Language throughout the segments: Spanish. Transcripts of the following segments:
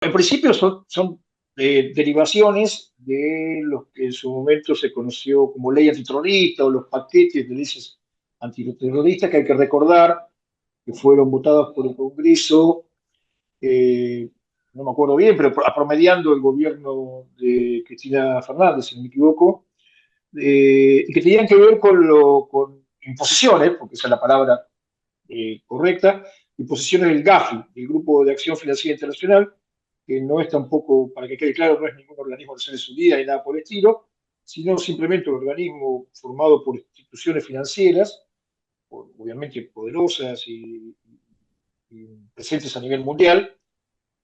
En principio son derivaciones de lo que en su momento se conoció como ley antiterrorista o los paquetes de leyes antiterroristas que hay que recordar que fueron votadas por el Congreso, no me acuerdo bien, pero promediando el gobierno de Cristina Fernández, si no me equivoco, y que tenían que ver con imposiciones, porque esa es la palabra correcta, imposiciones del GAFI, el Grupo de Acción Financiera Internacional, que no es tampoco, para que quede claro, no es ningún organismo de Naciones Unidas ni nada por el estilo, sino simplemente un organismo formado por instituciones financieras, obviamente poderosas y presentes a nivel mundial,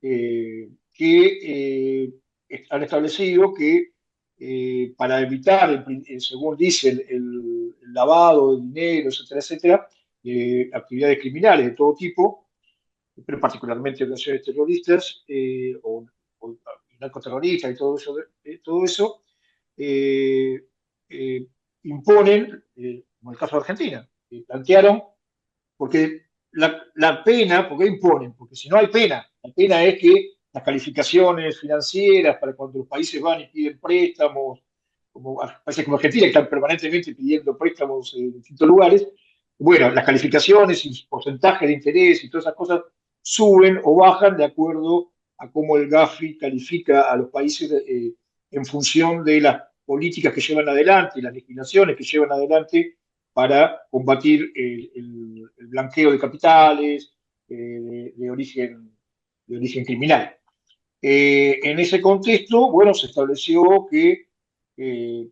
que han establecido que para evitar, según dice, el lavado de dinero, etcétera, etcétera, actividades criminales de todo tipo, pero particularmente organizaciones terroristas o narcoterroristas y todo eso eh, eh, imponen, como en el caso de Argentina, plantearon, porque la pena, ¿por qué imponen? Porque si no hay pena, la pena es que las calificaciones financieras para cuando los países van y piden préstamos, como países como Argentina que están permanentemente pidiendo préstamos en distintos lugares, bueno, las calificaciones y porcentajes de interés y todas esas cosas suben o bajan de acuerdo a cómo el GAFI califica a los países en función de las políticas que llevan adelante y las legislaciones que llevan adelante para combatir el blanqueo de capitales de origen criminal. En ese contexto, bueno, se estableció eh,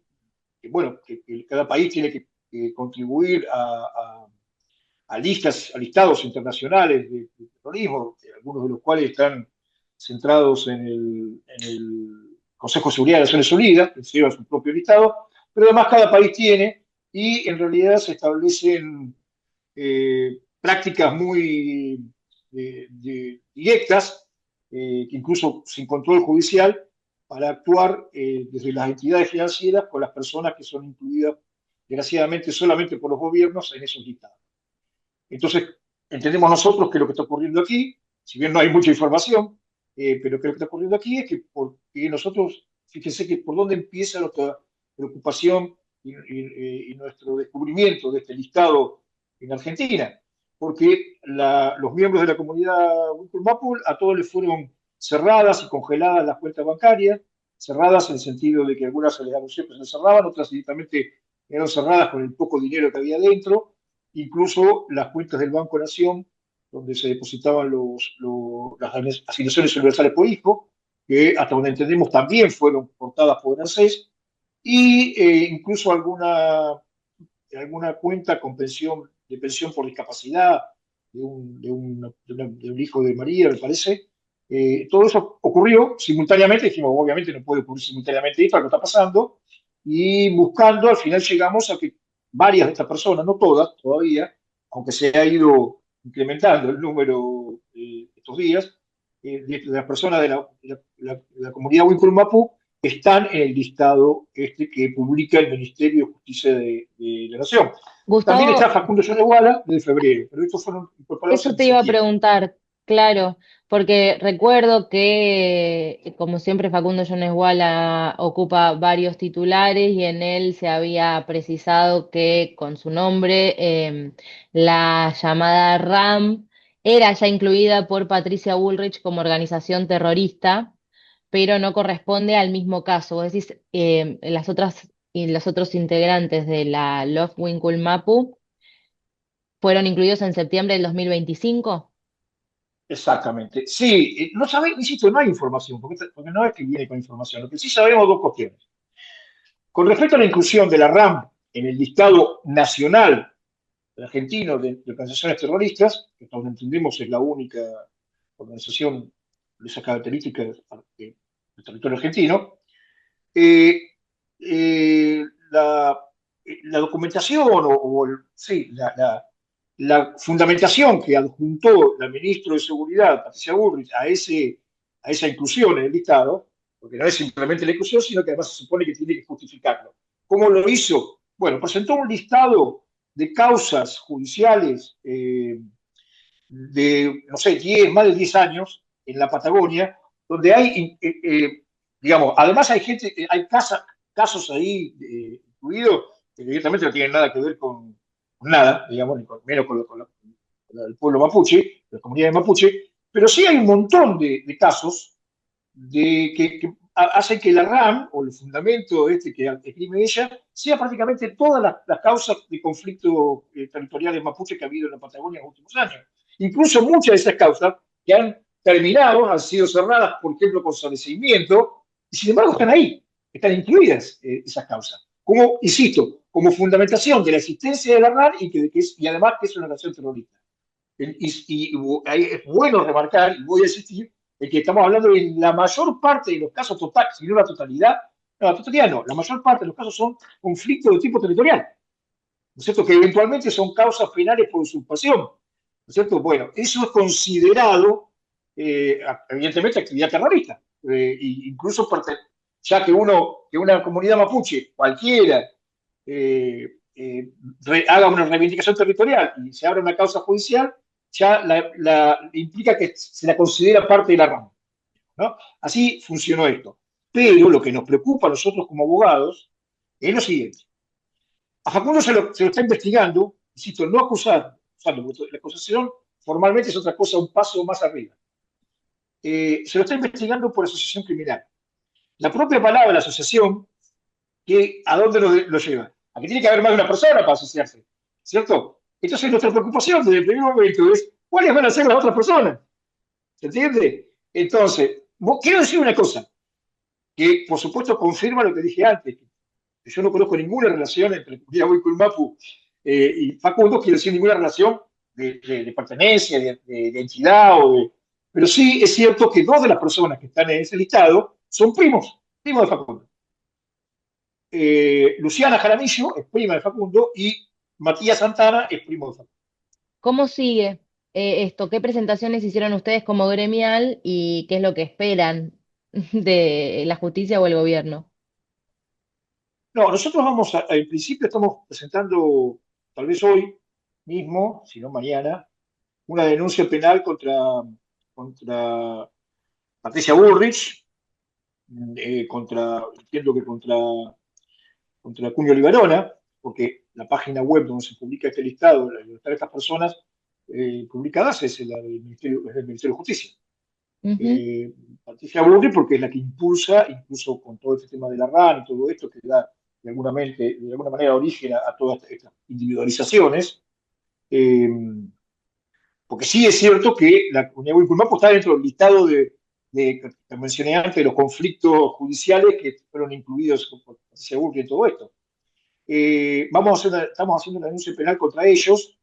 bueno, que cada país tiene que contribuir a listados internacionales de terrorismo, algunos de los cuales están centrados en el Consejo de Seguridad de Naciones Unidas, que lleva su propio listado, pero además cada país tiene y en realidad se establecen prácticas muy directas, que incluso sin control judicial, para actuar desde las entidades financieras con las personas que son incluidas, desgraciadamente, solamente por los gobiernos en esos listados. Entonces, entendemos nosotros que lo que está ocurriendo aquí, si bien no hay mucha información, pero que lo que está ocurriendo aquí es que porque nosotros, fíjense que por dónde empieza nuestra preocupación y nuestro descubrimiento de este listado en Argentina, porque los miembros de la comunidad Winkle a todos les fueron cerradas y congeladas las cuentas bancarias, cerradas en el sentido de que algunas se les anunció que se les cerraban, otras directamente eran cerradas con el poco dinero que había dentro, incluso las cuentas del Banco Nación, donde se depositaban las asignaciones universales por hijo, que hasta donde entendemos también fueron portadas por ANSES, y incluso alguna cuenta con de pensión por discapacidad de un hijo de María, me parece. Todo eso ocurrió simultáneamente, dijimos, obviamente no puede ocurrir simultáneamente esto, algo está pasando, y buscando, al final llegamos a que varias de estas personas, no todas todavía, aunque se ha ido incrementando el número estos días, de las personas de la comunidad Wincul Mapu están en el listado que publica el Ministerio de Justicia de la Nación. También está Gustavo, Facundo Yoneguala de febrero, pero estos fueron incorporados eso en te iba a septiembre. preguntar, claro, porque recuerdo que, como siempre, Facundo Yonesguala ocupa varios titulares y en él se había precisado que con su nombre la llamada RAM era ya incluida por Patricia Bullrich como organización terrorista, pero no corresponde al mismo caso. Vos decís, las otras y los otros integrantes de la Love Winkle Mapu fueron incluidos en septiembre del 2025. Exactamente. Sí, no sabéis, insisto, no hay información, porque no es que viene con información. Lo que sí sabemos dos cuestiones. Con respecto a la inclusión de la RAM en el listado nacional argentino de organizaciones terroristas, que hasta donde entendemos es la única organización de esas características del territorio argentino, eh, eh, la, la documentación sí, la fundamentación que adjuntó la ministra de Seguridad, Patricia Bullrich, a esa inclusión en el listado, porque no es simplemente la inclusión, sino que además se supone que tiene que justificarlo. ¿Cómo lo hizo? Bueno, presentó un listado de causas judiciales de, no sé, más de 10 años en la Patagonia, donde hay, digamos, además hay gente, hay casos ahí incluidos que evidentemente no tienen nada que ver con nada, digamos, ni menos con el pueblo mapuche, la comunidad mapuche, pero sí hay un montón de casos que hacen que la RAM o el fundamento este que escribe ella sea prácticamente todas las causas de conflicto territoriales mapuche que ha habido en la Patagonia en los últimos años. Incluso muchas de esas causas que han terminado, han sido cerradas, por ejemplo, con sobreseimiento, y sin embargo están ahí, están incluidas esas causas. Como, insisto, como fundamentación de la existencia de la RAM y además que es una nación terrorista. Ahí es bueno remarcar, y voy a insistir, en que estamos hablando de la mayor parte de los casos total, si no la totalidad, no, la totalidad no, la mayor parte de los casos son conflictos de tipo territorial, ¿no es cierto? Que eventualmente son causas penales por usurpación, ¿no es cierto? Bueno, eso es considerado, evidentemente, actividad terrorista, incluso ya que una comunidad mapuche, cualquiera, haga una reivindicación territorial y se abra una causa judicial, ya implica que se la considera parte de la rama, ¿no? Así funcionó esto. Pero lo que nos preocupa a nosotros como abogados es lo siguiente. A Facundo se lo está investigando, insisto, no acusando, la acusación formalmente es otra cosa, un paso más arriba. Se lo está investigando por asociación criminal. La propia palabra asociación, ¿a dónde lo lleva? A que tiene que haber más de una persona para asociarse, ¿cierto? Entonces nuestra preocupación desde el primer momento es cuáles van a ser las otras personas, ¿se entiende? Entonces, quiero decir una cosa, que por supuesto confirma lo que dije antes, que yo no conozco ninguna relación entre Comunidad Mapu y Facundo, quiero decir ninguna relación de pertenencia, de entidad, pero sí es cierto que dos de las personas que están en ese listado son primos de Facundo. Luciana Jaramillo es prima de Facundo y Matías Santana es primo de Facundo. ¿Cómo sigue esto? ¿Qué presentaciones hicieron ustedes como gremial y qué es lo que esperan de la justicia o el gobierno? No, nosotros en principio estamos presentando, tal vez hoy mismo, si no mañana, una denuncia penal contra Patricia Bullrich, entiendo que contra Cunio Libarona, porque la página web donde se publica este listado, la de estas personas publicadas es es el Ministerio de Justicia. Ujú. Eh, Patricia Bullrich porque es la que impulsa, incluso con todo este tema de la RAN y todo esto, que da de alguna manera origen a todas estas individualizaciones. Eh, Porque sí es cierto que la comunidad Wilpulmapo está dentro del listado que mencioné antes, de los conflictos judiciales que fueron incluidos por Patricia Bullrich en todo esto. Estamos haciendo una denuncia penal contra ellos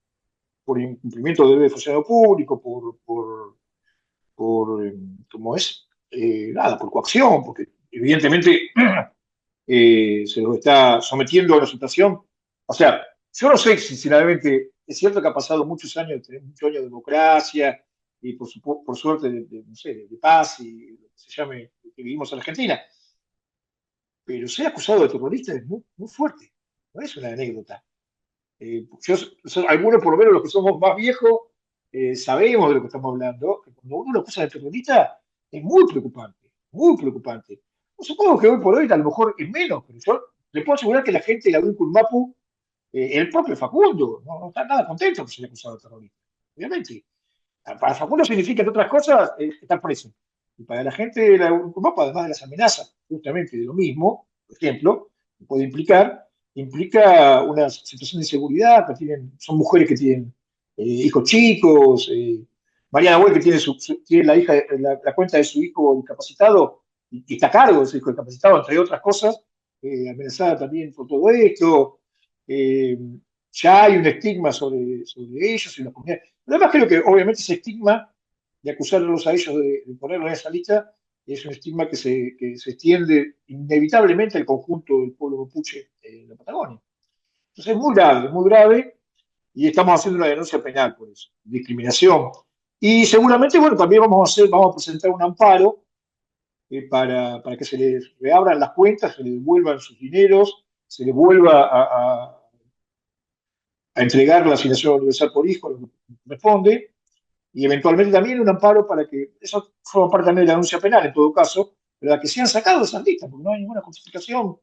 por incumplimiento de deber de funcionario público, por ¿cómo es? Nada, por coacción, porque evidentemente se los está sometiendo a una situación. O sea, yo no sé, sinceramente, es cierto que ha pasado muchos años, tenemos muchos años de democracia y por suerte no sé, de paz y lo que se llame, que vivimos en Argentina, pero ser acusado de terrorista es muy fuerte, no es una anécdota. Algunos, por lo menos los que somos más viejos, sabemos de lo que estamos hablando, que cuando uno lo acusa de terrorista es muy preocupante, muy preocupante. Supongo que hoy por hoy a lo mejor es menos, pero yo le puedo asegurar que la gente de la Mapu, el propio Facundo, no está nada contento que se le haya acusado de terrorista. Obviamente. Para Facundo significa, entre otras cosas, estar preso. Y para la gente de la Mapu, además de las amenazas justamente de lo mismo, por ejemplo, que puede implica una situación de inseguridad, son mujeres que tienen hijos chicos, Mariana Güell que tiene la cuenta de su hijo discapacitado y está a cargo de su hijo discapacitado, entre otras cosas, amenazada también por todo esto. Eh, ya hay un estigma sobre ellos y la comunidad. Además, creo que obviamente ese estigma de acusarlos a ellos de ponerlos en esa lista es un estigma que se extiende inevitablemente al conjunto del pueblo mapuche en la Patagonia. Entonces es muy grave, y estamos haciendo una denuncia penal por eso, discriminación. Y seguramente, bueno, también vamos a presentar un amparo para que se les reabran las cuentas, se les devuelvan sus dineros, se les vuelva a entregar la asignación universal por hijo, lo que corresponde, y eventualmente también un amparo para que, eso forma parte también de la denuncia penal en todo caso, pero que sean sacados de esas listas, porque no hay ninguna justificación